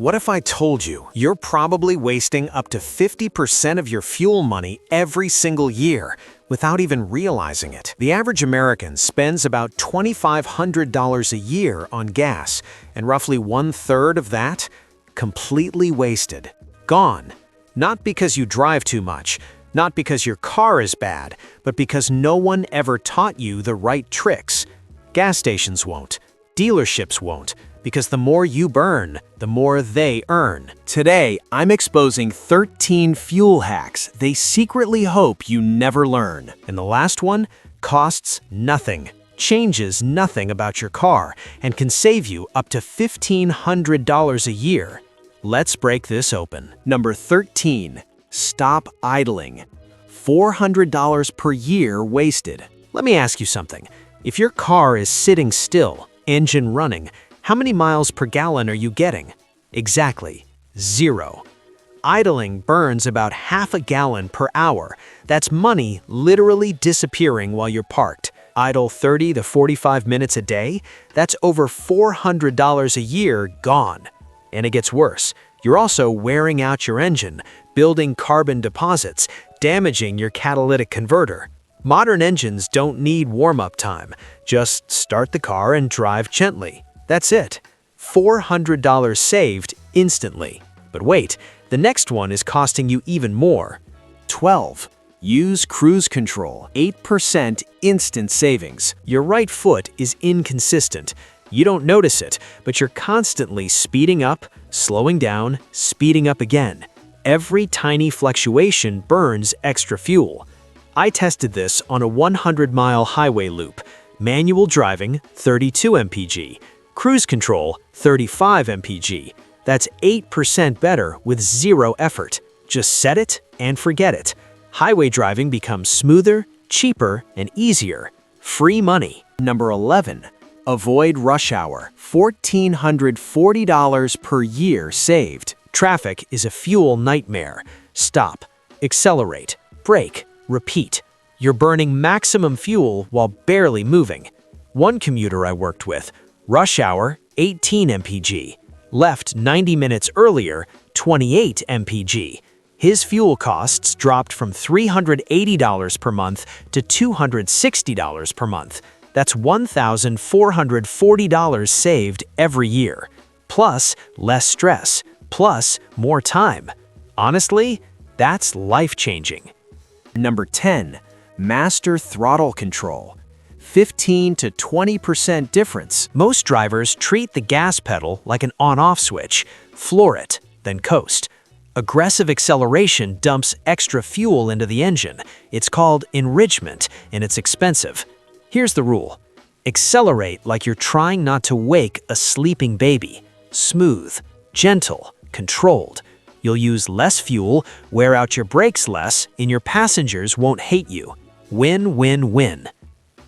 What if I told you you're probably wasting up to 50% of your fuel money every single year without even realizing it? The average American spends about $2,500 a year on gas, and roughly 1/3 of that completely wasted. Gone. Not because you drive too much, not because your car is bad, but because no one ever taught you the right tricks. Gas stations won't. Dealerships won't. Because the more you burn, the more they earn. Today, I'm exposing 13 fuel hacks they secretly hope you never learn. And the last one costs nothing, changes nothing about your car, and can save you up to $1,500 a year. Let's break this open. Number 13, stop idling. $400 per year wasted. Let me ask you something. If your car is sitting still, engine running, how many miles per gallon are you getting? Exactly, 0. Idling burns about half a gallon per hour. That's money literally disappearing while you're parked. Idle 30 to 45 minutes a day, that's over $400 a year gone. And it gets worse. You're also wearing out your engine, building carbon deposits, damaging your catalytic converter. Modern engines don't need warm-up time. Just start the car and drive gently. That's it. $400 saved instantly. But wait, the next one is costing you even more. 12. Use cruise control. 8% instant savings. Your right foot is inconsistent. You don't notice it, but you're constantly speeding up, slowing down, speeding up again. Every tiny fluctuation burns extra fuel. I tested this on a 100-mile highway loop. Manual driving, 32 mpg. Cruise control, 35 mpg. That's 8% better with 0 effort. Just set it and forget it. Highway driving becomes smoother, cheaper, and easier. Free money. Number 11. Avoid rush hour. $1,440 per year saved. Traffic is a fuel nightmare. Stop, accelerate, brake, repeat. You're burning maximum fuel while barely moving. One commuter I worked with, rush hour, 18 mpg. Left 90 minutes earlier, 28 mpg. His fuel costs dropped from $380 per month to $260 per month. That's $1,440 saved every year. Plus, less stress. Plus, more time. Honestly, that's life-changing. Number 10. Master throttle control. 15 to 20% difference. Most drivers treat the gas pedal like an on-off switch, floor it, then coast. Aggressive acceleration dumps extra fuel into the engine. It's called enrichment, and it's expensive. Here's the rule. Accelerate like you're trying not to wake a sleeping baby. Smooth, gentle, controlled. You'll use less fuel, wear out your brakes less, and your passengers won't hate you. Win, win, win.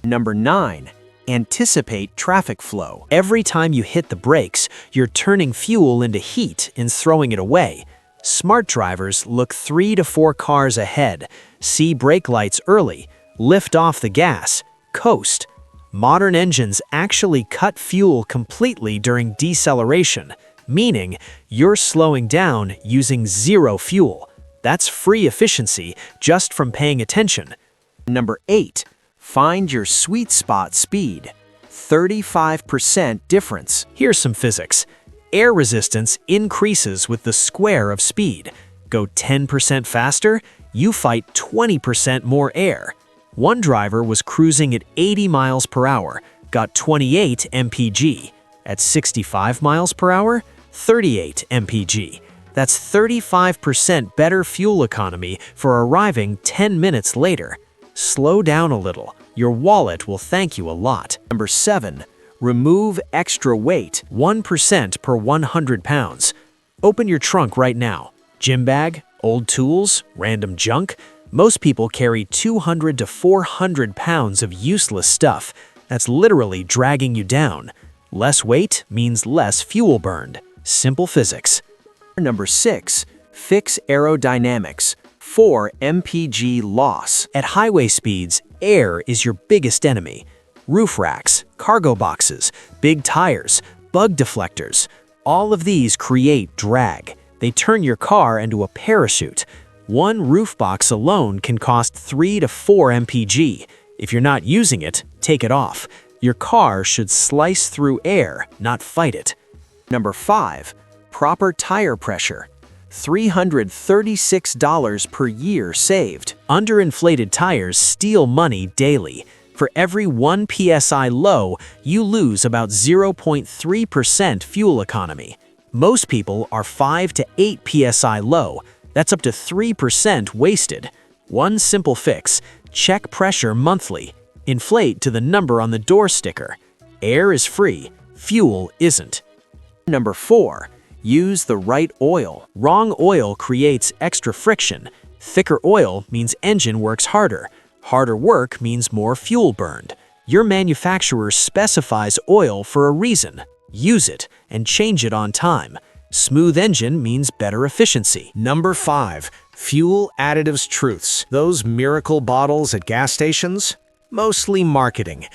Number 9. Anticipate traffic flow. Every time you hit the brakes, you're turning fuel into heat and throwing it away. Smart drivers look 3 to 4 cars ahead, see brake lights early, lift off the gas, coast. Modern engines actually cut fuel completely during deceleration, meaning you're slowing down using 0 fuel. That's free efficiency just from paying attention. Number 8. Find your sweet spot speed. 35% difference. Here's some physics. Air resistance increases with the square of speed. Go 10% faster, you fight 20% more air. One driver was cruising at 80 miles per hour, got 28 mpg. At 65 miles per hour, 38 mpg. That's 35% better fuel economy for arriving 10 minutes later. Slow down a little. Your wallet will thank you a lot. Number 7. Remove extra weight. 1% per 100 pounds. Open your trunk right now. Gym bag, old tools, random junk. Most people carry 200 to 400 pounds of useless stuff. That's literally dragging you down. Less weight means less fuel burned. Simple physics. Number 6. Fix aerodynamics. 4 mpg loss. At highway speeds, air is your biggest enemy. Roof racks, cargo boxes, big tires, bug deflectors. All of these create drag. They turn your car into a parachute. One roof box alone can cost 3 to 4 mpg. If you're not using it, take it off. Your car should slice through air, not fight it. Number 5. Proper tire pressure. $336 per year saved. Underinflated tires steal money daily. For every 1 psi low, you lose about 0.3% fuel economy. Most people are 5 to 8 psi low. That's up to 3% wasted. One simple fix: check pressure monthly. Inflate to the number on the door sticker. Air is free, fuel isn't. Number 4. Use the right oil. Wrong oil creates extra friction. Thicker oil means engine works harder. Harder work means more fuel burned. Your manufacturer specifies oil for a reason. Use it and change it on time. Smooth engine means better efficiency. Number 5. Fuel additives truths. Those miracle bottles at gas stations? Mostly marketing.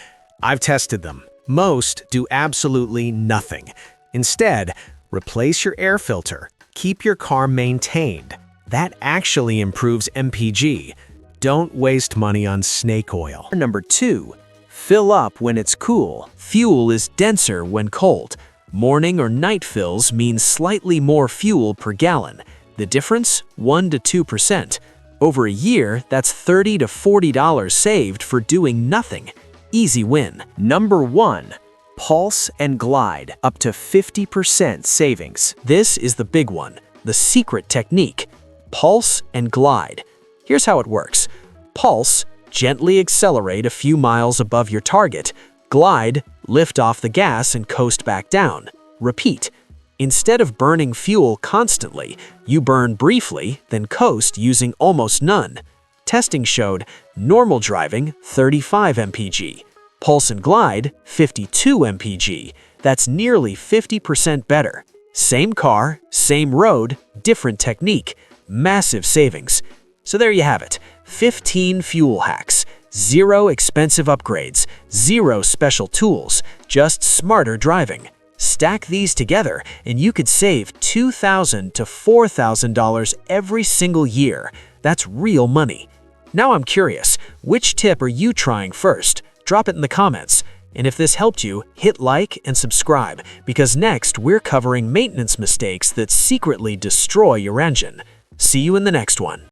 I've tested them. Most do absolutely nothing. Instead, replace your air filter. Keep your car maintained. That actually improves MPG. Don't waste money on snake oil. Number 2. Fill up when it's cool. Fuel is denser when cold. Morning or night fills mean slightly more fuel per gallon. The difference? 1 to 2%. Over a year, that's $30 to $40 saved for doing nothing. Easy win. Number 1. Pulse and glide, up to 50% savings. This is the big one, the secret technique. Pulse and glide. Here's how it works. Pulse, gently accelerate a few miles above your target. Glide, lift off the gas and coast back down. Repeat. Instead of burning fuel constantly, you burn briefly, then coast using almost none. Testing showed normal driving 35 mpg, pulse and glide 52 mpg. That's nearly 50% better. Same car, same road, different technique. Massive savings. So there you have it. 15 fuel hacks. 0 expensive upgrades. 0 special tools. Just smarter driving. Stack these together and you could save $2,000 to $4,000 every single year. That's real money. Now I'm curious, which tip are you trying first? Drop it in the comments. And if this helped you, hit like and subscribe, because next we're covering maintenance mistakes that secretly destroy your engine. See you in the next one.